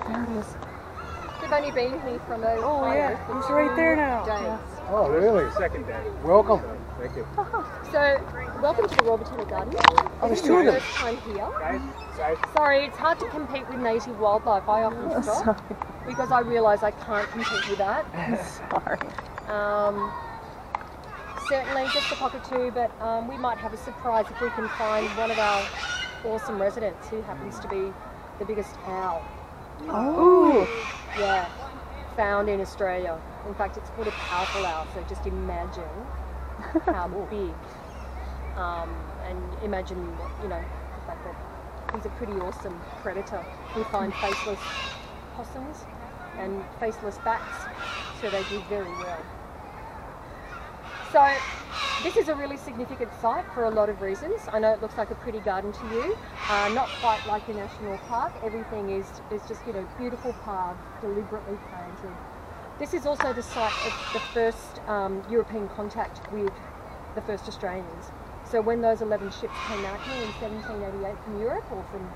There it is. We've only been here from a Oh yeah, he's right there now. days. Oh, really? Second day. Welcome. Thank you. So, welcome to the Royal Botanical Garden. Oh, This there's is two of your them. first time here. Guys, Sorry, it's hard to compete with native wildlife. I often stop because I realise I can't compete with that. Sorry. Certainly just a cockatoo, but we might have a surprise if we can find one of our awesome residents who happens to be the biggest owl. Oh. Yeah, found in Australia. In fact, it's called a powerful owl, so just imagine how big. And imagine, the fact that he's a pretty awesome predator. We find faceless possums and faceless bats, so they do very well. So this is a really significant site for a lot of reasons. I know it looks like a pretty garden to you, not quite like a national park. Everything is just beautiful paths deliberately planted. This is also the site of the first European contact with the first Australians. So when those 11 ships came out here in 1788 from Europe or from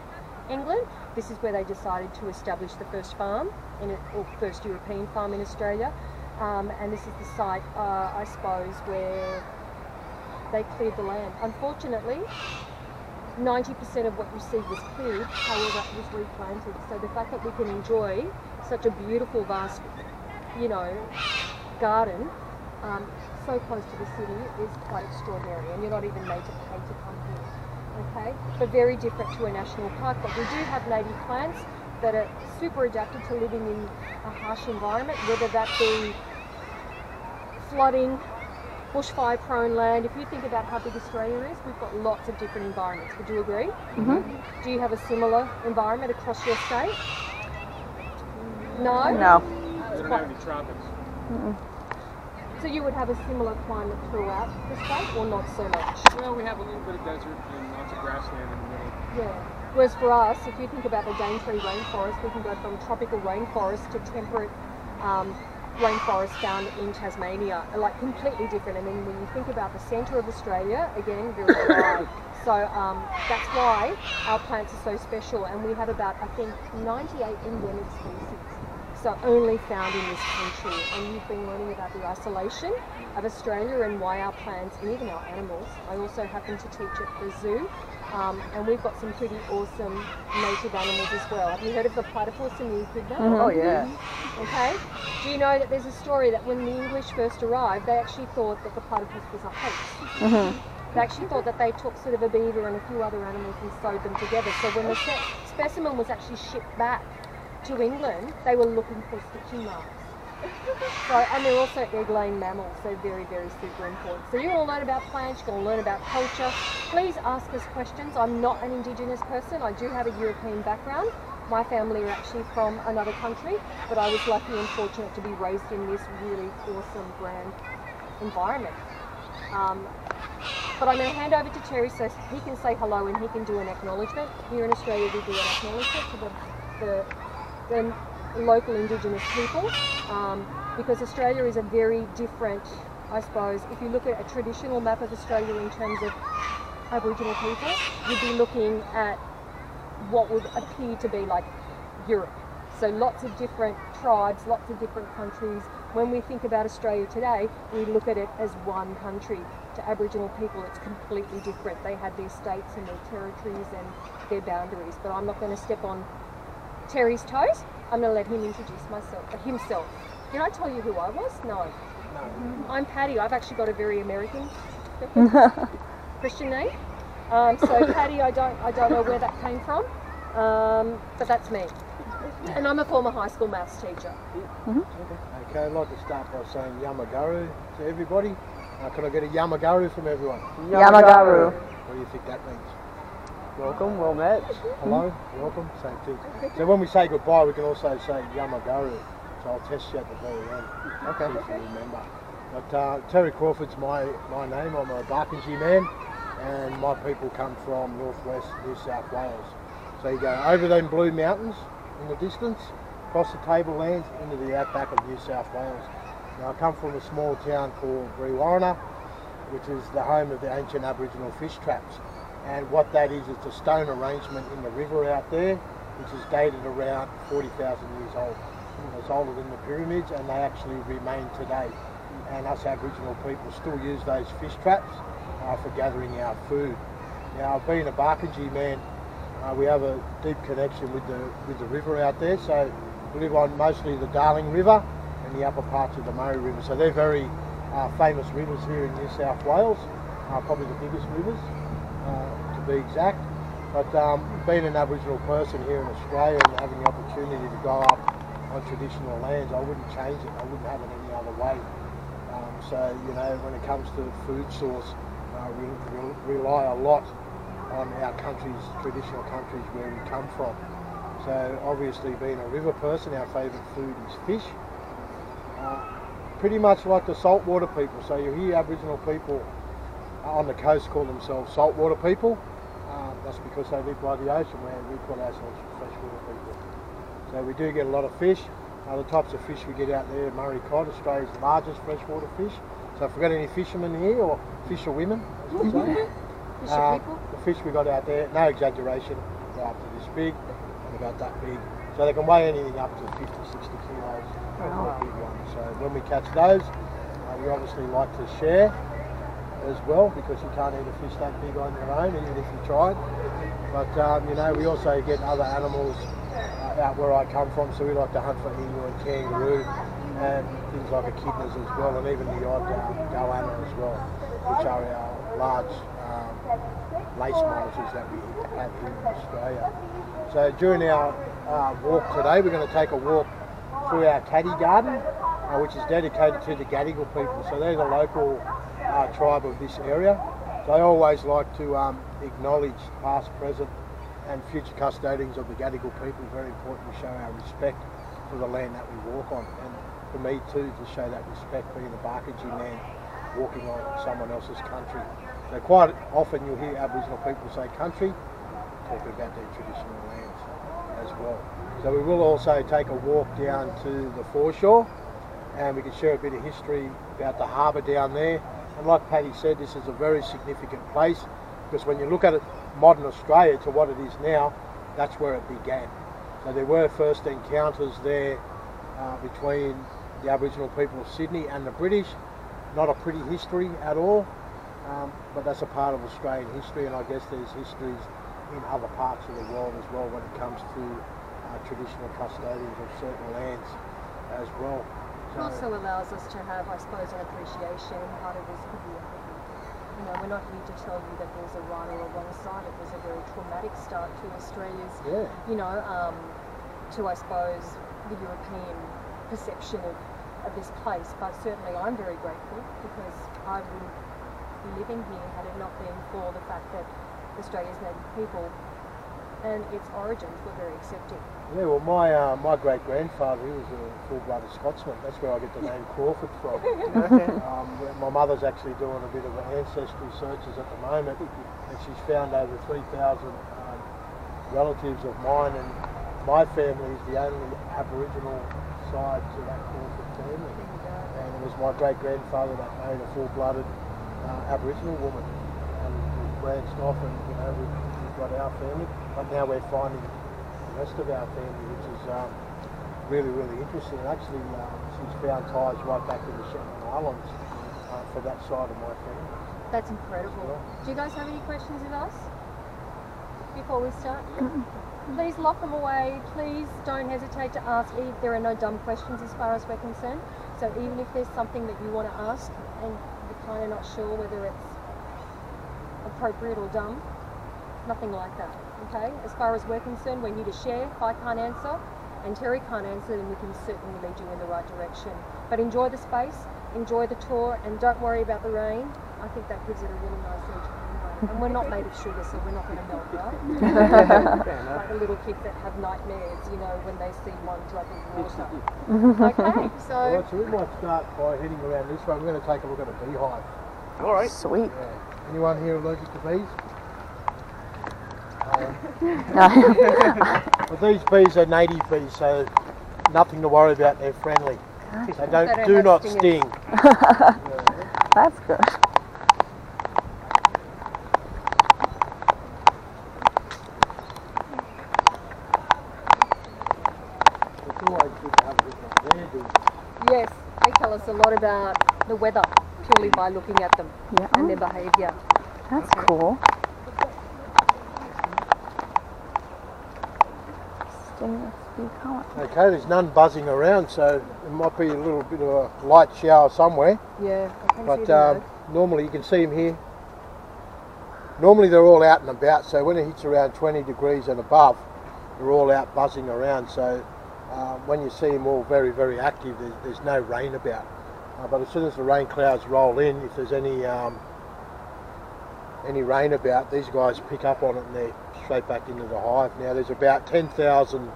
England, this is where they decided to establish the first farm, or first European farm in Australia. And this is the site, I suppose, where they cleared the land. Unfortunately, 90% of what you see was cleared, however, it was replanted. So the fact that we can enjoy such a beautiful, vast, garden so close to the city is quite extraordinary, and you're not even made to pay to come here. Okay, but very different to a national park. But we do have native plants that are super adapted to living in a harsh environment, whether that be flooding, bushfire prone land. If you think about how big Australia is, we've got lots of different environments. Would you agree? Mm-hmm. Do you have a similar environment across your state? No? No. we don't have any tropics. Mm-mm. So you would have a similar climate throughout the state, or not so much? Well, we have a little bit of desert and lots of grassland in the middle. Yeah. Whereas for us, if you think about the Daintree rainforest, we can go from tropical rainforest to temperate rainforest found in Tasmania, like completely different. And then when you think about the centre of Australia, again, very dry. So that's why our plants are so special. And we have about, I think, 98 endemic species. So only found in this country. And you've been learning about the isolation of Australia and why our plants and even our animals. I also happen to teach at the zoo. And we've got some pretty awesome native animals as well. Have you heard of the platypus and the echidna? Mm-hmm. Oh yeah. Okay. Do you know that there's a story that when the English first arrived, they actually thought that the platypus was a hoax. Mm-hmm. They actually thought that they took sort of a beaver and a few other animals and sewed them together. So when the specimen was actually shipped back to England, they were looking for stitching marks. So, and they're also egg-laying mammals, so very, very super important. So you're going to learn about plants, you're going to learn about culture. Please ask us questions. I'm not an Indigenous person. I do have a European background. My family are actually from another country, but I was lucky and fortunate to be raised in this really awesome, grand environment. But I'm going to hand over to Terry so he can say hello and he can do an acknowledgement. Here in Australia we do an acknowledgement to the local Indigenous people, because Australia is a very different, I suppose, if you look at a traditional map of Australia in terms of Aboriginal people, you'd be looking at what would appear to be like Europe. So lots of different tribes, lots of different countries. When we think about Australia today, we look at it as one country. To Aboriginal people, it's completely different. They had their states and their territories and their boundaries, but I'm not going to step on Terry's toes. I'm going to let him introduce himself. Did I tell you who I was? No. I'm Patty. I've actually got a very American Christian name. So Patty, I don't know where that came from, but that's me. And I'm a former high school maths teacher. Mm-hmm. Okay, I'd like to start by saying Yamagaru to everybody. Can I get a Yamagaru from everyone? Yamagaru. What do you think that means? Welcome, well met. Hello, welcome, same thing. So when we say goodbye, we can also say Yamagaru. So I'll test you at the very end. Okay. See if you remember. But Terry Crawford's my name. I'm a Barkindji man, and my people come from northwest New South Wales. So you go over them blue mountains in the distance, across the tablelands into the outback of New South Wales. Now I come from a small town called Brewarrina, which is the home of the ancient Aboriginal fish traps. And what that is, it's a stone arrangement in the river out there. which is dated around 40,000 years old. It's older than the pyramids, and they actually remain today. And us Aboriginal people still use those fish traps for gathering our food. Now, being a Barkindji man, we have a deep connection with the river out there. So we live on mostly the Darling River and the upper parts of the Murray River. So they're very famous rivers here in New South Wales, probably the biggest rivers to be exact. But being an Aboriginal person here in Australia and having the opportunity to grow up on traditional lands, I wouldn't change it. I wouldn't have it any other way. So, you know, when it comes to food source, we rely a lot on our countries, traditional countries where we come from. So obviously, being a river person, our favourite food is fish. Pretty much like the saltwater people. So you hear Aboriginal people on the coast call themselves saltwater people. That's because they live by the ocean, where we call ourselves freshwater people. So we do get a lot of fish. The types of fish we get out there, Murray cod, Australia's largest freshwater fish. So if we've got any fishermen here, or fisher women, as we say. Fisher people? The fish we got out there, no exaggeration, they're up to this big and about that big. So they can weigh anything up to 50, 60 kilos. Wow. Big ones. So when we catch those, we obviously like to share as well, because you can't eat a fish that big on your own, even if you tried. But you know, we also get other animals out where I come from, so we like to hunt for emu and kangaroo and things like echidnas as well, and even the odd goanna as well, which are our large lace monitors that we have here in Australia. So during our walk today, we're going to take a walk through our caddy garden, which is dedicated to the Gadigal people. So they're the local tribe of this area. So I always like to acknowledge past, present and future custodians of the Gadigal people. Very important to show our respect for the land that we walk on, and for me too, to show that respect, being a Barkindji man walking on someone else's country. So quite often you'll hear Aboriginal people say country, talking about their traditional lands as well. So we will also take a walk down to the foreshore, and we can share a bit of history about the harbour down there. And like Paddy said, this is a very significant place, because when you look at it, modern Australia to what it is now, that's where it began. So there were first encounters there between the Aboriginal people of Sydney and the British. Not a pretty history at all, but that's a part of Australian history, and I guess there's histories in other parts of the world as well when it comes to traditional custodians of certain lands as well. It also allows us to have, I suppose, an appreciation. Part of this could be, you know, we're not here to tell you that there's a right or a wrong side. It was a very traumatic start to Australia's, you know, to, I suppose, the European perception of this place. But certainly I'm very grateful, because I wouldn't be living here had it not been for the fact that Australia's native people and its origins were very accepting. Yeah, well, my great-grandfather, he was a full-blooded Scotsman. That's where I get the name Crawford from. My mother's actually doing a bit of ancestry searches at the moment, and she's found over 3,000 relatives of mine, and my family is the only Aboriginal side to that Crawford family. And it was my great-grandfather that married a full-blooded Aboriginal woman, and we branched off, and you know, we've got our family, but now we're finding the rest of our family, which is really, really interesting. And actually, she's found ties right back to the Shetland Islands for that side of my family. That's incredible. Do you guys have any questions of us before we start? Please lock them away. Please don't hesitate to ask. There are no dumb questions as far as we're concerned. So even if there's something that you want to ask and you're kind of not sure whether it's appropriate or dumb, nothing like that. Okay? As far as we're concerned, we're here to share. If I can't answer and Terry can't answer, then we can certainly lead you in the right direction. But enjoy the space, enjoy the tour, and don't worry about the rain. I think that gives it a really nice edge anyway. And we're not made of sugar, so we're not going to melt, right? Like the little kids that have nightmares, you know, when they see one drop of water. Okay, so... All right, so we might start by heading around this way. We're going to take a look at a beehive. All right. Sweet. Yeah. Anyone here allergic to bees? Well, these bees are native bees, so nothing to worry about. They're friendly. They do not sting. That's good. always good to have a look at their bees. Yes, they tell us a lot about the weather purely by looking at them Yeah. and their behaviour. That's cool. Stainless steel color. Okay, there's none buzzing around, so there might be a little bit of a light shower somewhere. Yeah, I can see But them. normally you can see them here. Normally they're all out and about, so when it hits around 20 degrees and above, they're all out buzzing around. So when you see them all very, very active, there's no rain about. But as soon as the rain clouds roll in, if there's any rain about, these guys pick up on it and they're straight back into the hive. Now there's about 10,000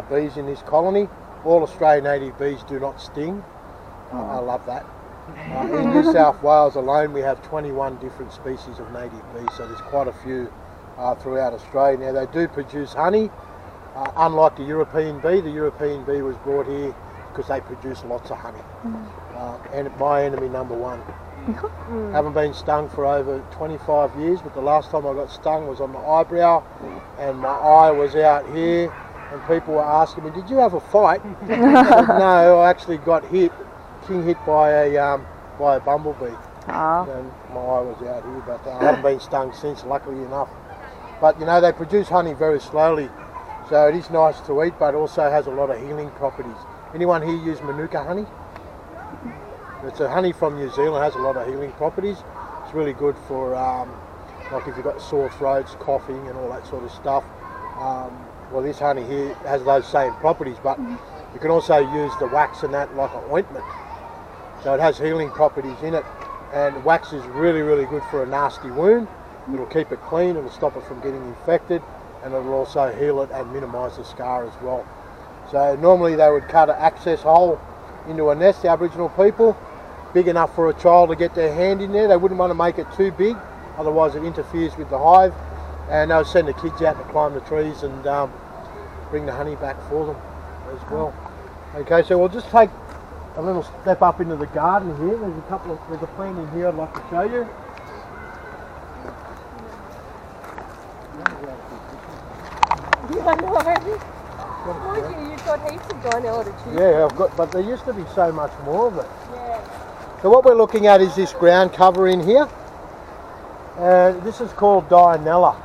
bees in this colony. All Australian native bees do not sting. I love that. In New South Wales alone we have 21 different species of native bees, so there's quite a few throughout Australia. Now they do produce honey, unlike the European bee. The European bee was brought here because they produce lots of honey. And my enemy number one. Haven't been stung for over 25 years, but the last time I got stung was on the eyebrow and my eye was out here, and people were asking me, did you have a fight? I said, no, I actually got hit by a bumblebee. Oh. And my eye was out here, but I haven't been stung since, luckily enough. But you know, they produce honey very slowly, so it is nice to eat, but also has a lot of healing properties. Anyone here use Manuka honey? It's a honey from New Zealand, has a lot of healing properties. It's really good for like if you've got sore throats, coughing and all that sort of stuff. Well, this honey here has those same properties, but you can also use the wax and that like an ointment. So it has healing properties in it, and wax is really, really good for a nasty wound. It'll keep it clean, it'll stop it from getting infected, and it'll also heal it and minimise the scar as well. So normally they would cut an access hole into a nest, the Aboriginal people, big enough for a child to get their hand in there. They wouldn't want to make it too big, otherwise it interferes with the hive, and they'll send the kids out to climb the trees and bring the honey back for them as well. Okay, so we'll just take a little step up into the garden here. There's a plant in here I'd like to show you. I know. Mind you, you've got heaps of Dynella to choose Yeah, I've got, but there used to be so much more of it. Yeah. So what we're looking at is this ground cover in here, and this is called Dynella.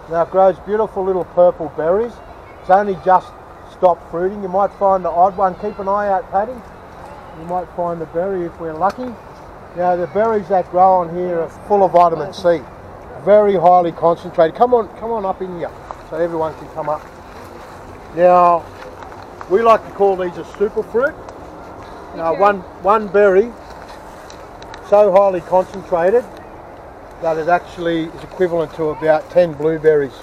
Now it grows beautiful little purple berries. It's only just stopped fruiting. You might find the odd one. Keep an eye out, Paddy. You might find the berry if we're lucky. Now the berries that grow on here are full of vitamin C, very highly concentrated. Come on up in here so everyone can come up. Now we like to call these a super fruit. Now one berry so highly concentrated that it actually is equivalent to about 10 blueberries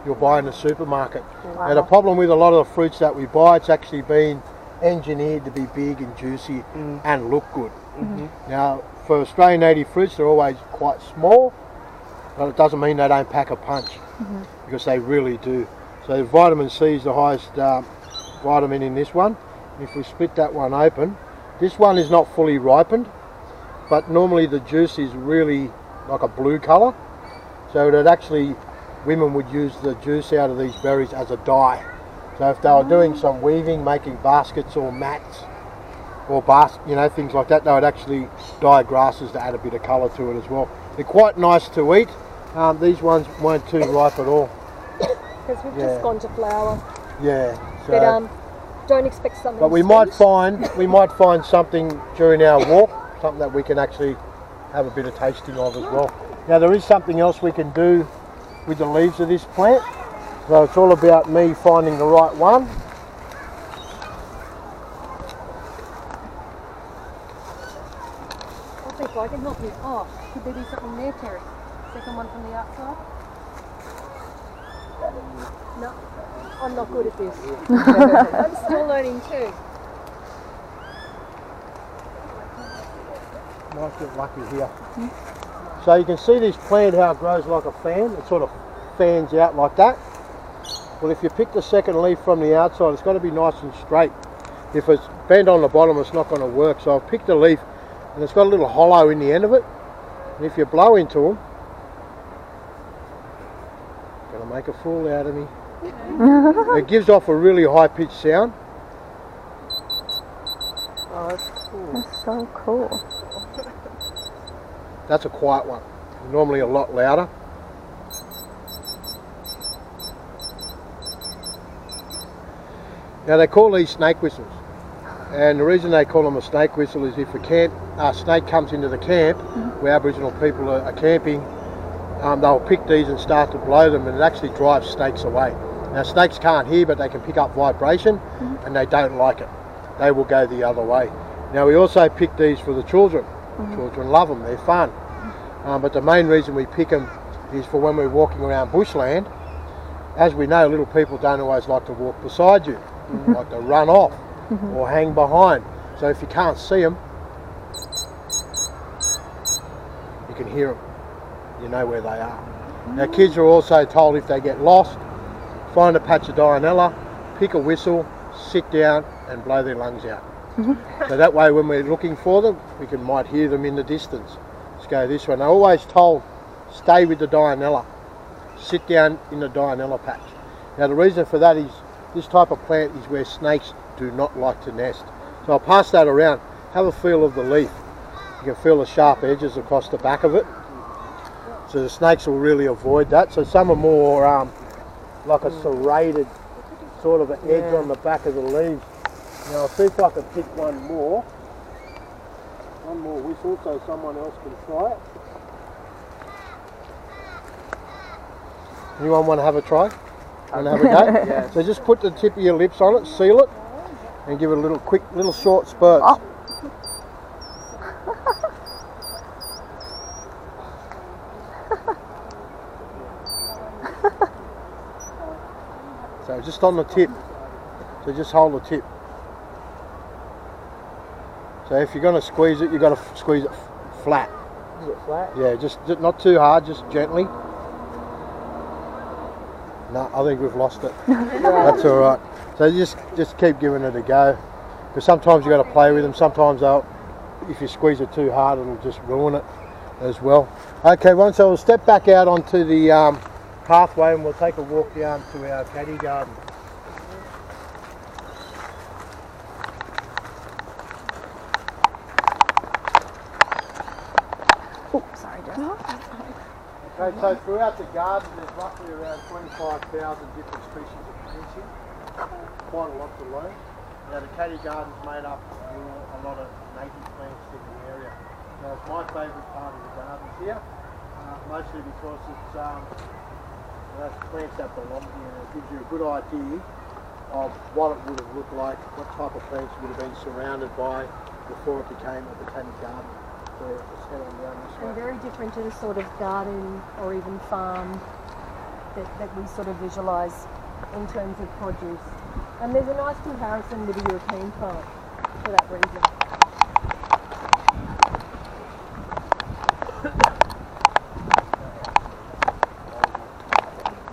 you'll buy in the supermarket. Wow. Now the problem with a lot of the fruits that we buy, it's actually been engineered to be big and juicy and look good. Now for Australian native fruits they're always quite small, but it doesn't mean they don't pack a punch, because they really do. So vitamin C is the highest vitamin in this one. If we split that one open, this one is not fully ripened, but normally the juice is really like a blue colour, so that actually women would use the juice out of these berries as a dye. So if they were doing some weaving, making baskets or mats or things like that, they would actually dye grasses to add a bit of colour to it as well. They're quite nice to eat. These ones weren't too ripe at all. Because we've just gone to flower. Yeah. So, But don't expect something. but we might find something during our walk, something that we can actually have a bit of tasting of as well. Now there is something else we can do with the leaves of this plant. So it's all about me finding the right one. I'll see if I can help you. Oh, could there be something there, Terry? Second one from the outside? No, I'm not good at this. I'm still learning too. Might get lucky here. So you can see this plant how it grows like a fan. It sort of fans out like that. Well, if you pick the second leaf from the outside, it's got to be nice and straight. If it's bent on the bottom, it's not going to work. So I've picked a leaf and it's got a little hollow in the end of it. And if you blow into them, it's going to make a fool out of me. It gives off a really high-pitched sound. Oh, that's cool. That's so cool. That's a quiet one. Normally a lot louder. Now they call these snake whistles, and the reason they call them a snake whistle is if a snake comes into the camp where Aboriginal people are camping, they'll pick these and start to blow them, and it actually drives snakes away. Now snakes can't hear, but they can pick up vibration, and they don't like it. They will go the other way. Now we also pick these for the children. Children love them, they're fun. But the main reason we pick them is for when we're walking around bushland. As we know, little people don't always like to walk beside you, like to run off or hang behind. So if you can't see them, you can hear them. You know where they are. Now kids are also told if they get lost, find a patch of Dianella, pick a whistle, sit down and blow their lungs out. So that way when we're looking for them, we might hear them in the distance. Let's go this one. They're always told, stay with the Dianella. Sit down in the Dianella patch. Now the reason for that is this type of plant is where snakes do not like to nest. So I'll pass that around. Have a feel of the leaf. You can feel the sharp edges across the back of it. So the snakes will really avoid that. So some are more like a serrated sort of an edge on the back of the leaves. Now I'll see if I can pick one more whistle so someone else can try it. Anyone want to have a try? Want to have a go? Yeah. So just put the tip of your lips on it, seal it, and give it a little quick, little short spurts. Oh. So just on the tip. So just hold the tip. So if you're going to squeeze it, you've got to squeeze it flat. Is it flat? Yeah, just not too hard, just gently. No, I think we've lost it. That's all right. So just keep giving it a go. Because sometimes you've got to play with them. Sometimes if you squeeze it too hard, it'll just ruin it as well. Okay, so we'll step back out onto the pathway and we'll take a walk down to our caddy garden. Oh, sorry, Jess. Okay, so throughout the garden there's roughly around 25,000 different species of plants here. Quite a lot to learn. Now the caddy garden's made up of a lot of native plants in the area. Now it's my favourite part of the garden here, mostly because it's plants that belong here, and it gives you a good idea of what it would have looked like, what type of plants would have been surrounded by before it became a botanic garden. So let's head on down this way. And very different to the sort of garden or even farm that we sort of visualise in terms of produce. And there's a nice comparison with the European plant for that reason.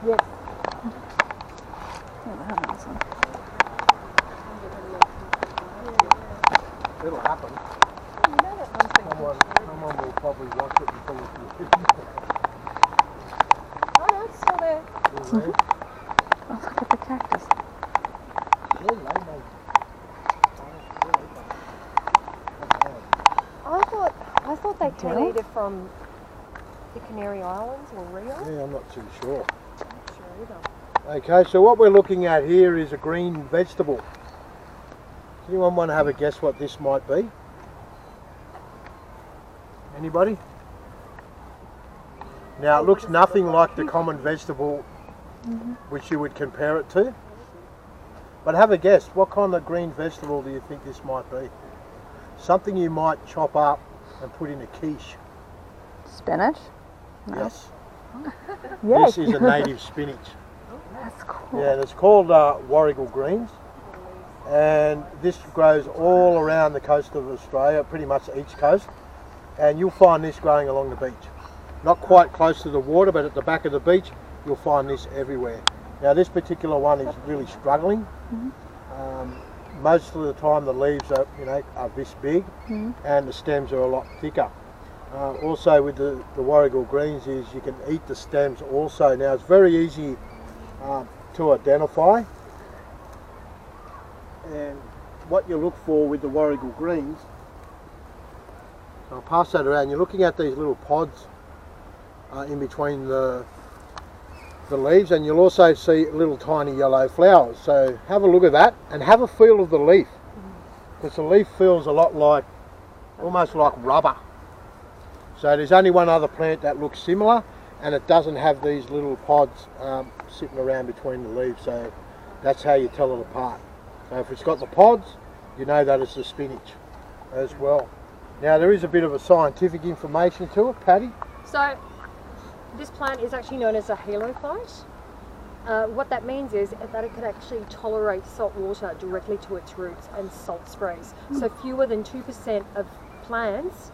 Yes. Never had this one. It'll happen. You know that one thing. Someone will probably watch it and pull it through. Oh no, it's still there. Oh, look at the cactus. I thought they came Dill? either from the Canary Islands or Rio. Yeah, I'm not too sure. Not sure either. Okay, so what we're looking at here is a green vegetable. Does anyone want to have a guess what this might be? Anybody? Now it looks nothing like the common vegetable which you would compare it to. But have a guess, what kind of green vegetable do you think this might be? Something you might chop up and put in a quiche. Spinach? No. Yes. Yay. This is a native spinach. That's cool. Yeah, it's called Warrigal greens, and this grows all around the coast of Australia, pretty much the east coast, and you'll find this growing along the beach. Not quite close to the water, but at the back of the beach, you'll find this everywhere. Now this particular one is really struggling. Most of the time the leaves are this big, and the stems are a lot thicker. Also with the Warrigal greens is you can eat the stems also. Now it's very easy to identify, and what you look for with the warrigal greens, I'll pass that around. You're looking at these little pods in between the leaves, and you'll also see little tiny yellow flowers. So have a look at that and have a feel of the leaf, because the leaf feels a lot like, almost like rubber. So there's only one other plant that looks similar, and it doesn't have these little pods sitting around between the leaves. So that's how you tell it apart. So if it's got the pods, you know that it's the spinach as well. Now there is a bit of a scientific information to it, Patty. So this plant is actually known as a halophyte. What that means is that it can actually tolerate salt water directly to its roots and salt sprays. So fewer than 2% of plants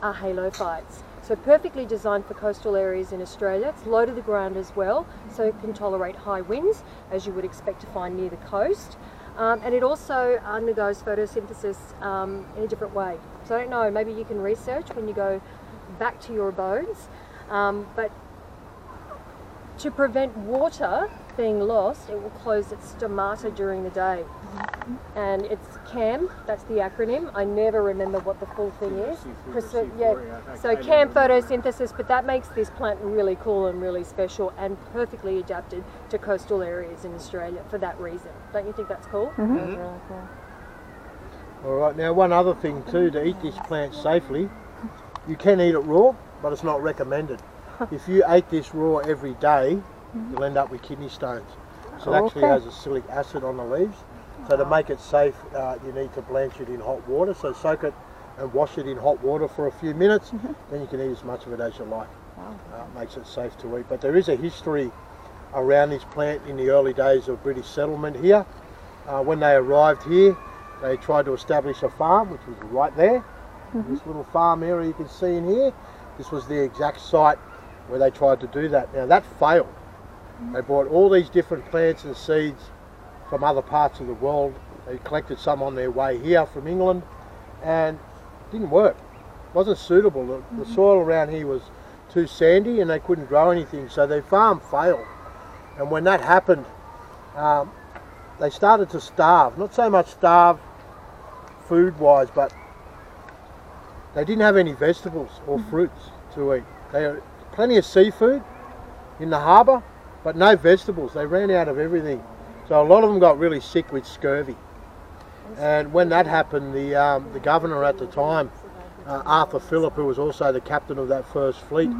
are halophytes. So perfectly designed for coastal areas in Australia. It's low to the ground as well, so it can tolerate high winds, as you would expect to find near the coast. And it also undergoes photosynthesis in a different way. So I don't know, maybe you can research when you go back to your abodes. But to prevent water being lost, it will close its stomata during the day. And it's CAM, that's the acronym. I never remember what the full thing is. So CAM photosynthesis, but that makes this plant really cool and really special and perfectly adapted to coastal areas in Australia for that reason. Don't you think that's cool? That's really cool. Alright, now one other thing too, to eat this plant safely, you can eat it raw, but it's not recommended. If you ate this raw every day, you'll end up with kidney stones. So it actually has acylic acid on the leaves. So to make it safe, you need to blanch it in hot water. So soak it and wash it in hot water for a few minutes, then you can eat as much of it as you like. It makes it safe to eat. But there is a history around this plant in the early days of British settlement here. When they arrived here, they tried to establish a farm, which was right there. This little farm area you can see in here, this was the exact site where they tried to do that. Now that failed. They brought all these different plants and seeds from other parts of the world. They collected some on their way here from England, and it didn't work. It wasn't suitable. The soil around here was too sandy and they couldn't grow anything, so their farm failed. And when that happened, they started to starve. Not so much starve food-wise, but they didn't have any vegetables or fruits to eat. They had plenty of seafood in the harbour, but no vegetables. They ran out of everything. So a lot of them got really sick with scurvy. And when that happened, the governor at the time, Arthur Phillip, who was also the captain of that first fleet,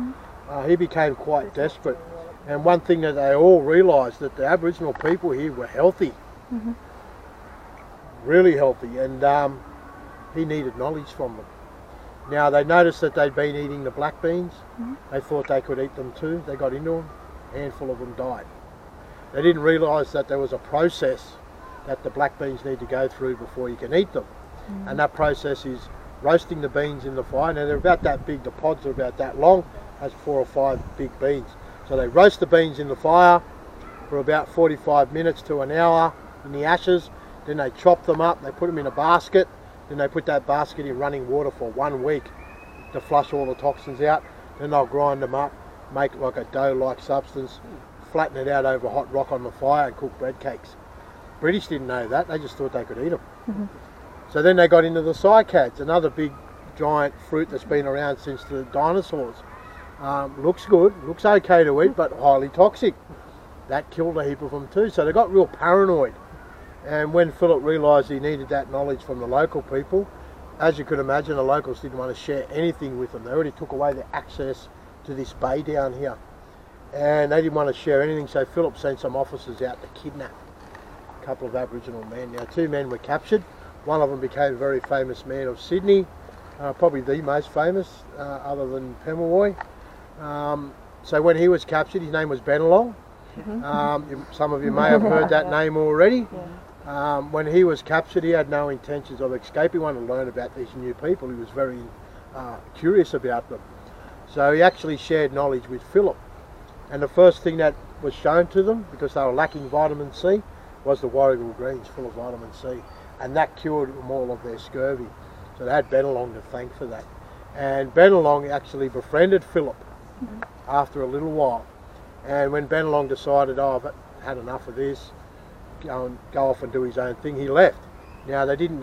he became quite desperate. And one thing that they all realised, that the Aboriginal people here were healthy, really healthy, and he needed knowledge from them. Now they noticed that they'd been eating the black beans. They thought they could eat them too. They got into them. A handful of them died. They didn't realise that there was a process that the black beans need to go through before you can eat them. And that process is roasting the beans in the fire. Now they're about that big, the pods are about that long, has 4 or 5 big beans. So they roast the beans in the fire for about 45 minutes to an hour in the ashes. Then they chop them up, they put them in a basket. Then they put that basket in running water for 1 week to flush all the toxins out. Then they'll grind them up, make like a dough-like substance, flatten it out over hot rock on the fire and cook bread cakes. British didn't know that, they just thought they could eat them. So then they got into the cycads, another big giant fruit that's been around since the dinosaurs. Looks good, looks okay to eat, but highly toxic. That killed a heap of them too, so they got real paranoid. And when Phillip realised he needed that knowledge from the local people, as you could imagine, the locals didn't want to share anything with them. They already took away their access to this bay down here. And they didn't want to share anything, so Phillip sent some officers out to kidnap a couple of Aboriginal men. Now 2 men were captured. One of them became a very famous man of Sydney, probably the most famous, other than Pemulwuy. So when he was captured, his name was Bennelong. Some of you may have heard that name already. When he was captured, he had no intentions of escaping. He wanted to learn about these new people. He was very curious about them. So he actually shared knowledge with Phillip. And the first thing that was shown to them, because they were lacking vitamin C, was the warrigal greens full of vitamin C. And that cured them all of their scurvy. So they had Bennelong to thank for that. And Bennelong actually befriended Phillip after a little while. And when Bennelong decided, oh, I've had enough of this, go off and do his own thing, he left. No, they didn't.